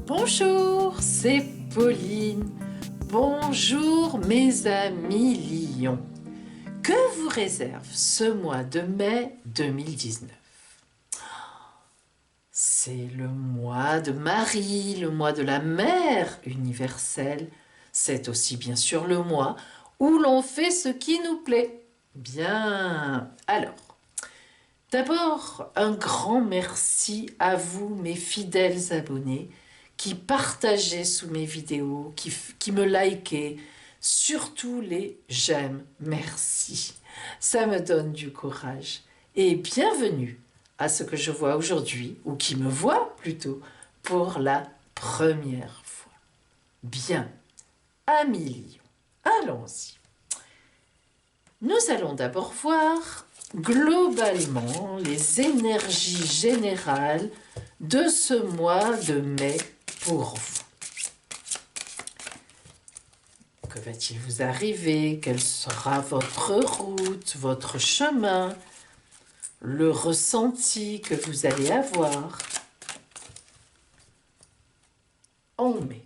Bonjour, c'est Pauline. Bonjour mes amis lions. Que vous réserve ce mois de mai 2019? C'est le mois de Marie, le mois de la mère universelle. C'est aussi bien sûr le mois où l'on fait ce qui nous plaît. Bien, alors, d'abord, un grand merci à vous, mes fidèles abonnés, qui partagez sous mes vidéos, qui me likez, surtout les j'aime, merci. Ça me donne du courage. Et bienvenue à ce que je vois aujourd'hui, ou qui me voit plutôt, pour la première fois. Bien, amis lions, allons-y. Nous allons d'abord voir globalement les énergies générales de ce mois de mai pour vous. Que va-t-il vous arriver? Quelle sera votre route, votre chemin, le ressenti que vous allez avoir en mai?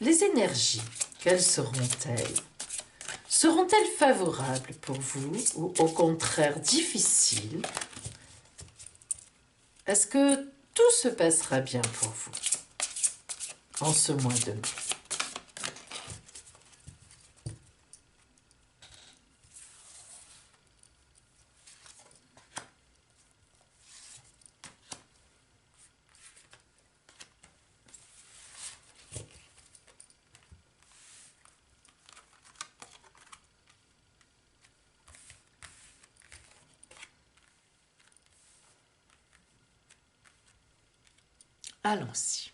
Les énergies, quelles seront-elles? Seront-elles favorables pour vous ou au contraire difficiles? Est-ce que tout se passera bien pour vous en ce mois de mai? Allons-y.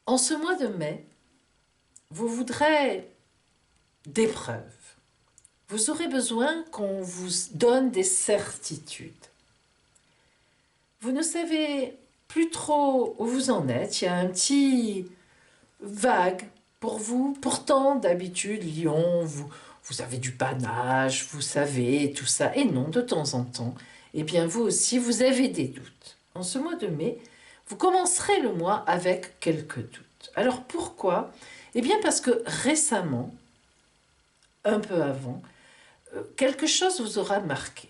En ce mois de mai, vous voudrez des preuves. Vous aurez besoin qu'on vous donne des certitudes. Vous ne savez plus trop où vous en êtes. Il y a un petit vague pour vous. Pourtant, d'habitude, Lion, vous avez du panache, vous savez, tout ça. Et non, de temps en temps, eh bien, vous aussi, vous avez des doutes. En ce mois de mai, vous commencerez le mois avec quelques doutes. Alors, pourquoi? Eh bien, parce que récemment, un peu avant, quelque chose vous aura marqué.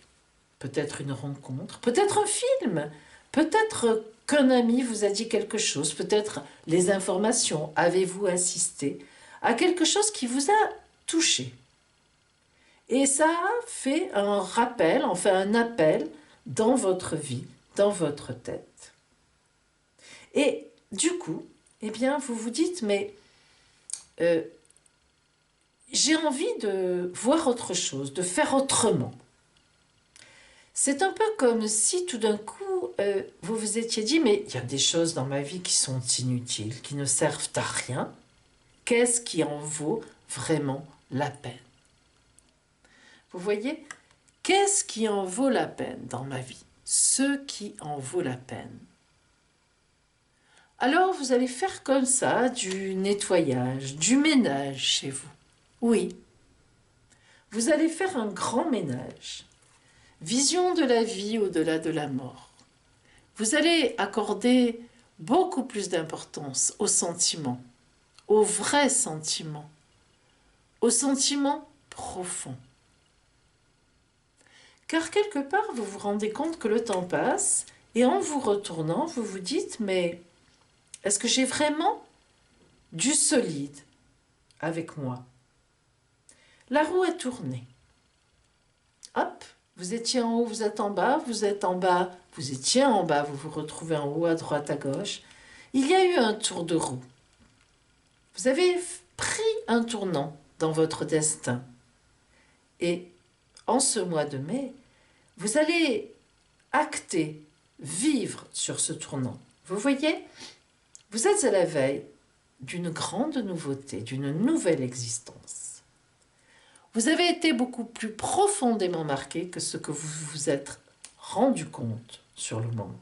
Peut-être une rencontre, peut-être un film, peut-être qu'un ami vous a dit quelque chose, peut-être les informations. Avez-vous assisté à quelque chose qui vous a touché? Et ça a fait un rappel, enfin un appel dans votre vie, dans votre tête. Et du coup, eh bien, vous vous dites, mais j'ai envie de voir autre chose, de faire autrement. C'est un peu comme si tout d'un coup, vous vous étiez dit, mais il y a des choses dans ma vie qui sont inutiles, qui ne servent à rien. Qu'est-ce qui en vaut vraiment la peine? Vous voyez, qu'est-ce qui en vaut la peine dans ma vie? Ce qui en vaut la peine. Alors, vous allez faire comme ça du nettoyage, du ménage chez vous. Oui, vous allez faire un grand ménage. Vision de la vie au-delà de la mort. Vous allez accorder beaucoup plus d'importance aux sentiments, aux vrais sentiments, aux sentiments profonds. Car quelque part, vous vous rendez compte que le temps passe et en vous retournant, vous vous dites, mais est-ce que j'ai vraiment du solide avec moi? La roue a tourné. Hop, vous étiez en haut, vous êtes en bas, vous êtes en bas, vous étiez en bas, vous vous retrouvez en haut, à droite, à gauche. Il y a eu un tour de roue. Vous avez pris un tournant dans votre destin. Et en ce mois de mai, vous allez acter, vivre sur ce tournant. Vous voyez, vous êtes à la veille d'une grande nouveauté, d'une nouvelle existence. Vous avez été beaucoup plus profondément marqué que ce que vous vous êtes rendu compte sur le moment.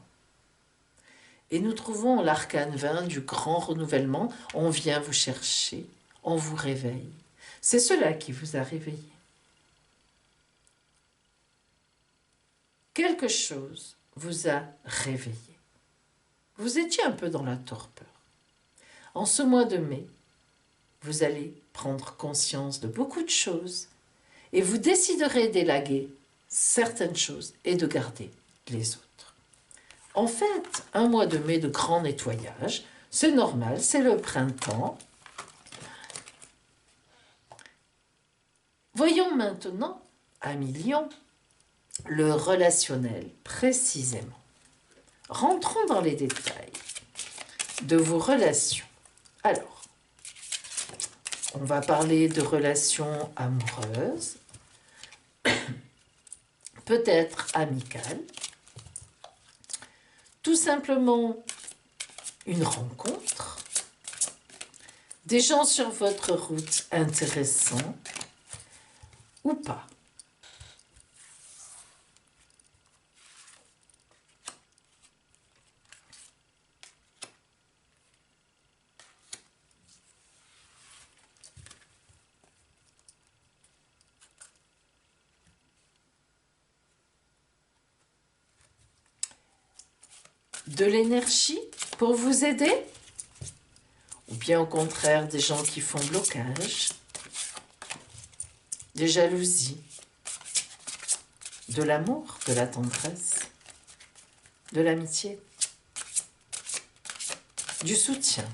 Et nous trouvons l'arcane 20 du grand renouvellement. On vient vous chercher, on vous réveille. C'est cela qui vous a réveillé. Quelque chose vous a réveillé. Vous étiez un peu dans la torpeur. En ce mois de mai, vous allez prendre conscience de beaucoup de choses et vous déciderez d'élaguer certaines choses et de garder les autres. En fait, un mois de mai de grand nettoyage, c'est normal, c'est le printemps. Voyons maintenant, amis lions, le relationnel précisément. Rentrons dans les détails de vos relations. Alors, on va parler de relations amoureuses, peut-être amicales, tout simplement une rencontre, des gens sur votre route intéressants ou pas. De l'énergie pour vous aider? Ou bien au contraire des gens qui font blocage, des jalousies, de l'amour, de la tendresse, de l'amitié, du soutien.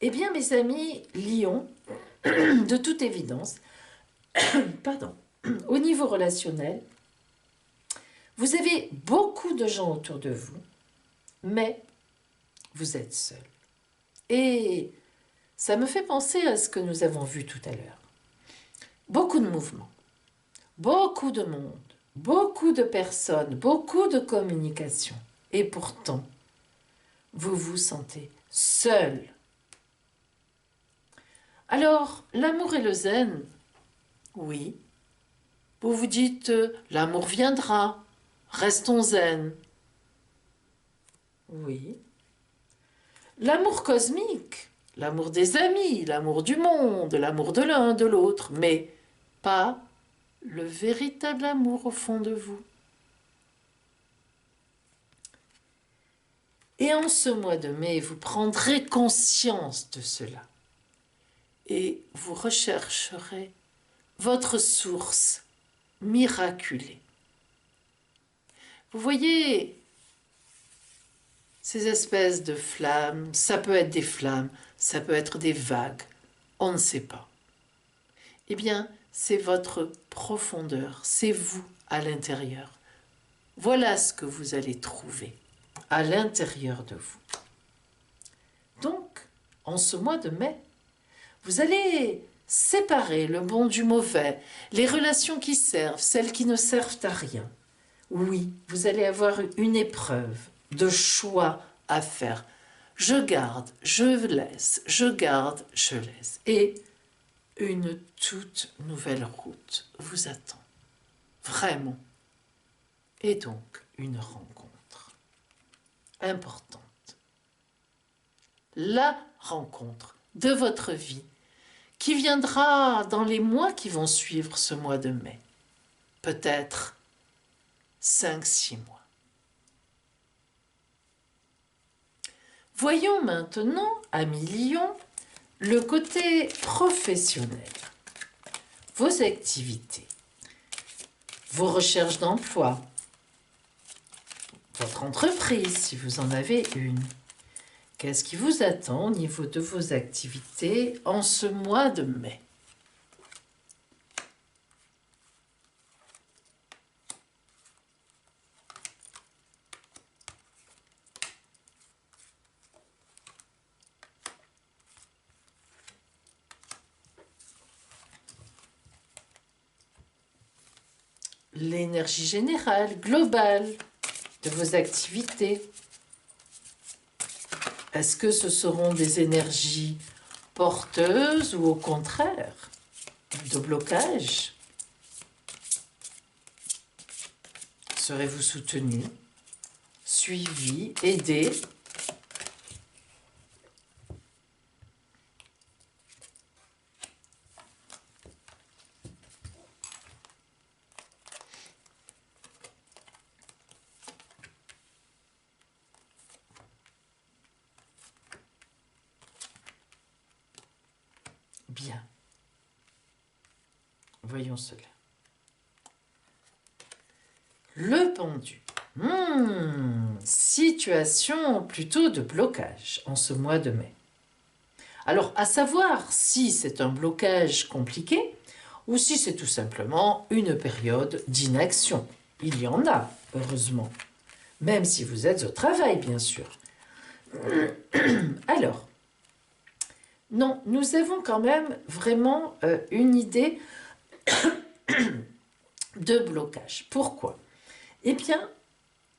Eh bien, mes amis lions, de toute évidence, pardon, au niveau relationnel, vous avez beaucoup de gens autour de vous, mais vous êtes seul. Et ça me fait penser à ce que nous avons vu tout à l'heure. Beaucoup de mouvements, beaucoup de monde, beaucoup de personnes, beaucoup de communication. Et pourtant, vous vous sentez seul. Alors, l'amour et le zen, oui. Vous vous dites, l'amour viendra, restons zen. Oui. L'amour cosmique, l'amour des amis, l'amour du monde, l'amour de l'un, de l'autre, mais pas le véritable amour au fond de vous. Et en ce mois de mai, vous prendrez conscience de cela. Et vous rechercherez votre source miraculée. Vous voyez, ces espèces de flammes, ça peut être des flammes, ça peut être des vagues, on ne sait pas. Eh bien, c'est votre profondeur, c'est vous à l'intérieur. Voilà ce que vous allez trouver à l'intérieur de vous. Donc, en ce mois de mai, vous allez séparer le bon du mauvais, les relations qui servent, celles qui ne servent à rien. Oui, vous allez avoir une épreuve de choix à faire. Je garde, je laisse, je garde, je laisse. Et une toute nouvelle route vous attend. Vraiment. Et donc, une rencontre importante. La rencontre de votre vie qui viendra dans les mois qui vont suivre ce mois de mai. Peut-être 5-6 mois. Voyons maintenant, amis lions, le côté professionnel. Vos activités, vos recherches d'emploi, votre entreprise si vous en avez une. Qu'est-ce qui vous attend au niveau de vos activités en ce mois de mai? l'énergie générale, globale de vos activités. Est-ce que ce seront des énergies porteuses ou au contraire de blocage? Serez-vous soutenu, suivi, aidé? Bien. Voyons cela. Le pendu. Situation plutôt de blocage en ce mois de mai. Alors, à savoir si c'est un blocage compliqué ou si c'est tout simplement une période d'inaction. Il y en a, heureusement. Même si vous êtes au travail, bien sûr. Alors, non, nous avons quand même vraiment une idée de blocage. Pourquoi? Eh bien,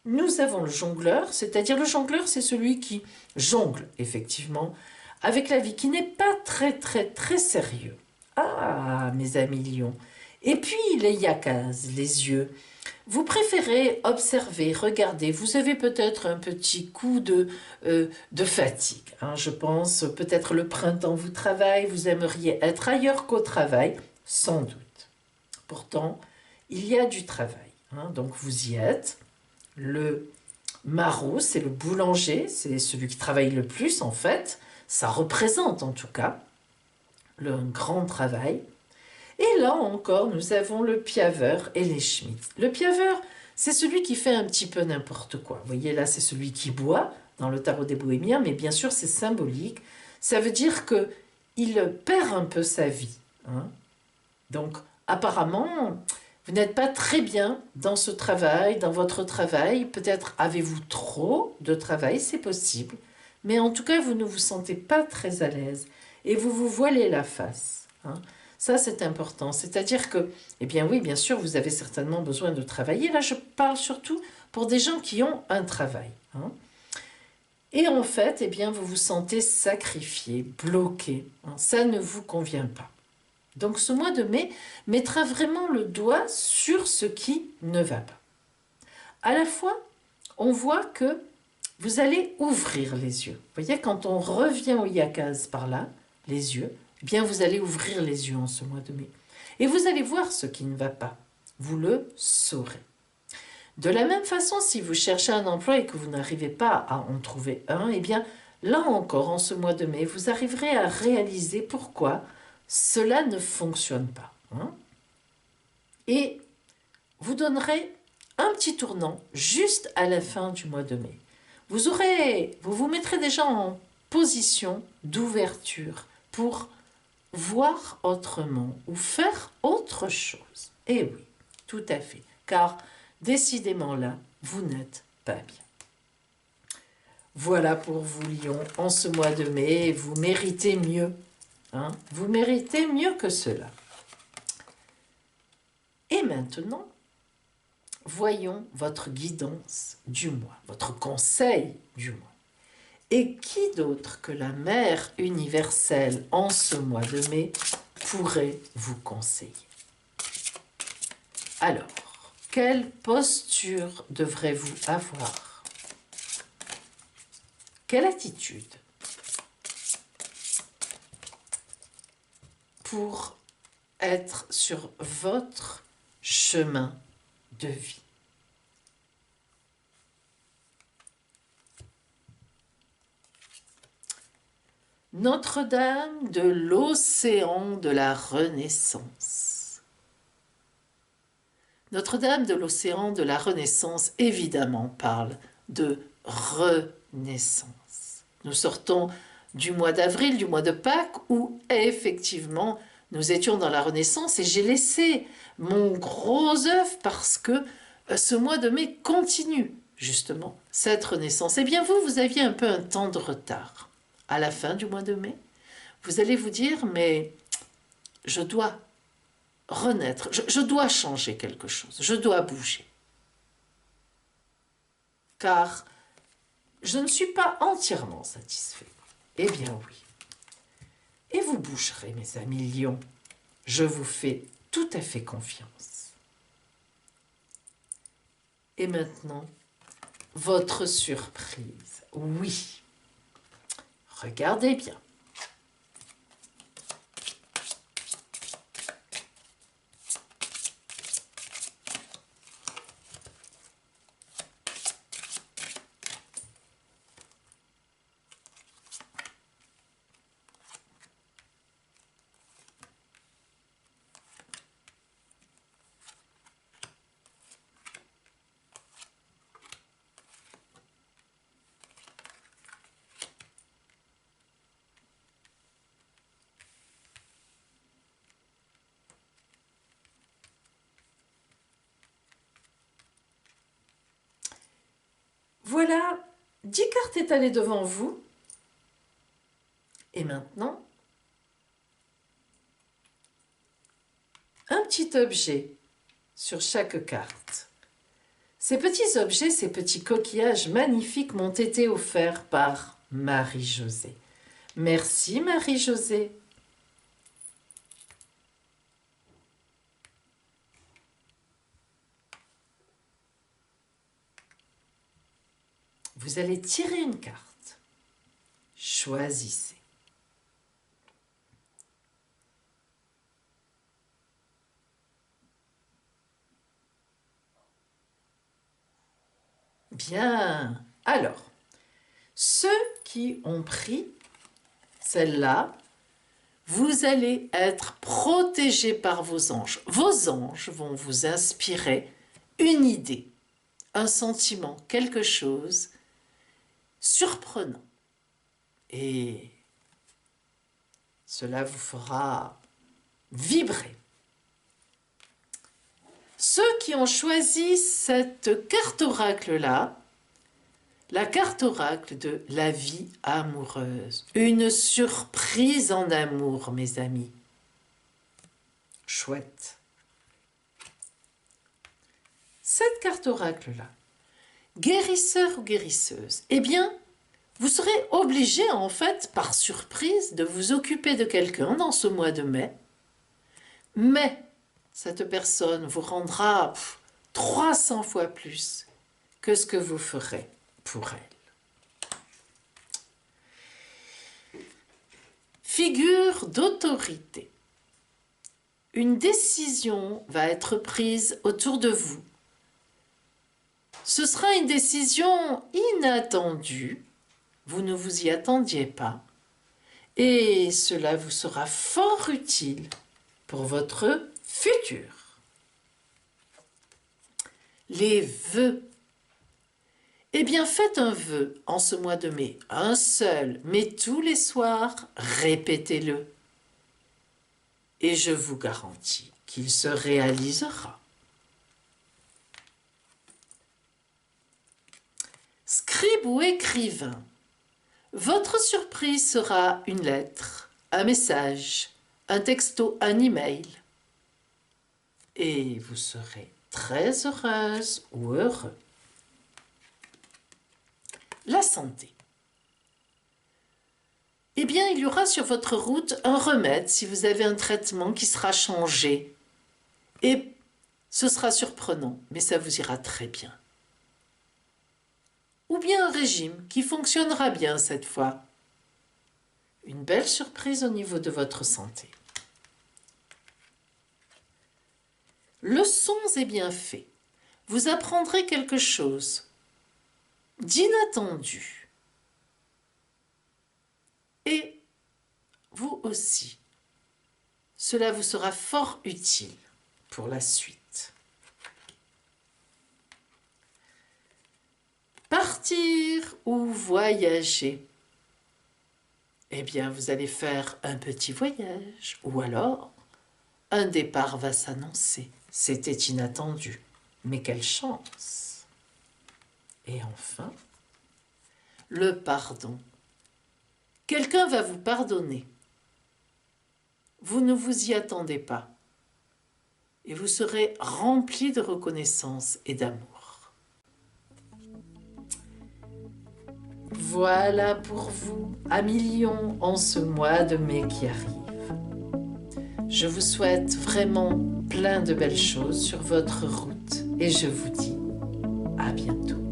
nous avons le jongleur, c'est-à-dire le jongleur, c'est celui qui jongle, effectivement, avec la vie, qui n'est pas très sérieux. Ah, mes amis lions. Et puis, les yakas, les yeux. Vous préférez observer, regarder. Vous avez peut-être un petit coup de fatigue. Hein, je pense, peut-être le printemps vous travaille, vous aimeriez être ailleurs qu'au travail, sans doute. Pourtant, il y a du travail. Hein, donc, vous y êtes. Le maraud, c'est le boulanger, c'est celui qui travaille le plus en fait. Ça représente en tout cas un grand travail. Et là encore, nous avons le piaveur et les Schmitt. Le piaveur, c'est celui qui fait un petit peu n'importe quoi. Vous voyez là, c'est celui qui boit dans le tarot des bohémiens, mais bien sûr, c'est symbolique. Ça veut dire qu'il perd un peu sa vie. Hein. Donc, apparemment, vous n'êtes pas très bien dans ce travail, dans votre travail. Peut-être avez-vous trop de travail, c'est possible. Mais en tout cas, vous ne vous sentez pas très à l'aise. Et vous vous voilez la face. Hein. Ça, c'est important. C'est-à-dire que, eh bien oui, bien sûr, vous avez certainement besoin de travailler. Là, je parle surtout pour des gens qui ont un travail. Hein. Et en fait, eh bien, vous vous sentez sacrifié, bloqué. Hein. Ça ne vous convient pas. Donc ce mois de mai mettra vraiment le doigt sur ce qui ne va pas. À la fois, on voit que vous allez ouvrir les yeux. Vous voyez, quand on revient au yakaz par là, les yeux, eh bien vous allez ouvrir les yeux en ce mois de mai. Et vous allez voir ce qui ne va pas. Vous le saurez. De la même façon, si vous cherchez un emploi et que vous n'arrivez pas à en trouver un, eh bien là encore, en ce mois de mai, vous arriverez à réaliser pourquoi cela ne fonctionne pas. Hein. Et vous donnerez un petit tournant juste à la fin du mois de mai. Vous vous mettrez déjà en position d'ouverture pour voir autrement ou faire autre chose. Et oui, tout à fait. Car décidément là, vous n'êtes pas bien. Voilà pour vous, Lion, en ce mois de mai. Vous méritez mieux. Hein? Vous méritez mieux que cela. Et maintenant, voyons votre guidance du mois, votre conseil du mois. Et qui d'autre que la Mère universelle en ce mois de mai pourrait vous conseiller? Alors, quelle posture devrez-vous avoir? Quelle attitude pour être sur votre chemin de vie? Notre-Dame de l'océan de la Renaissance. Notre-Dame de l'océan de la Renaissance, évidemment, parle de renaissance. Nous sortons du mois d'avril, du mois de Pâques, où effectivement, nous étions dans la Renaissance et j'ai laissé mon gros œuf parce que ce mois de mai continue, justement, cette Renaissance. Eh bien, vous aviez un peu un temps de retard. À la fin du mois de mai, vous allez vous dire, mais je dois renaître. Je dois changer quelque chose. Je dois bouger. Car je ne suis pas entièrement satisfait. Eh bien oui. Et vous bougerez, mes amis lions. Je vous fais tout à fait confiance. Et maintenant, votre surprise. Oui. Regardez bien. Voilà, 10 cartes étalées devant vous. Et maintenant, un petit objet sur chaque carte. Ces petits objets, ces petits coquillages magnifiques m'ont été offerts par Marie-Josée. Merci Marie-Josée. Vous allez tirer une carte. Choisissez. Bien. Alors, ceux qui ont pris celle-là, vous allez être protégés par vos anges. Vos anges vont vous inspirer une idée, un sentiment, quelque chose surprenant. Et cela vous fera vibrer. Ceux qui ont choisi cette carte oracle-là, la carte oracle de la vie amoureuse. Une surprise en amour, mes amis. Chouette. Cette carte oracle-là, guérisseur ou guérisseuse, eh bien, vous serez obligé, en fait, par surprise, de vous occuper de quelqu'un dans ce mois de mai. Mais cette personne vous rendra 300 fois plus que ce que vous ferez pour elle. Figure d'autorité. Une décision va être prise autour de vous. Ce sera une décision inattendue. Vous ne vous y attendiez pas. Et cela vous sera fort utile pour votre futur. Les vœux. Eh bien, faites un vœu en ce mois de mai, un seul, mais tous les soirs, répétez-le. Et je vous garantis qu'il se réalisera. Scribe ou écrivain, votre surprise sera une lettre, un message, un texto, un email. Et vous serez très heureuse ou heureux. La santé. Eh bien, il y aura sur votre route un remède si vous avez un traitement qui sera changé. Et ce sera surprenant, mais ça vous ira très bien. Ou bien un régime qui fonctionnera bien cette fois. Une belle surprise au niveau de votre santé. Leçons et bienfaits. Vous apprendrez quelque chose d'inattendu. Et vous aussi, cela vous sera fort utile pour la suite. Partir ou voyager? Eh bien, vous allez faire un petit voyage ou alors un départ va s'annoncer. C'était inattendu, mais quelle chance! Et enfin, le pardon. Quelqu'un va vous pardonner. Vous ne vous y attendez pas. et vous serez rempli de reconnaissance et d'amour. Voilà pour vous, à millions en ce mois de mai qui arrive. Je vous souhaite vraiment plein de belles choses sur votre route et je vous dis à bientôt.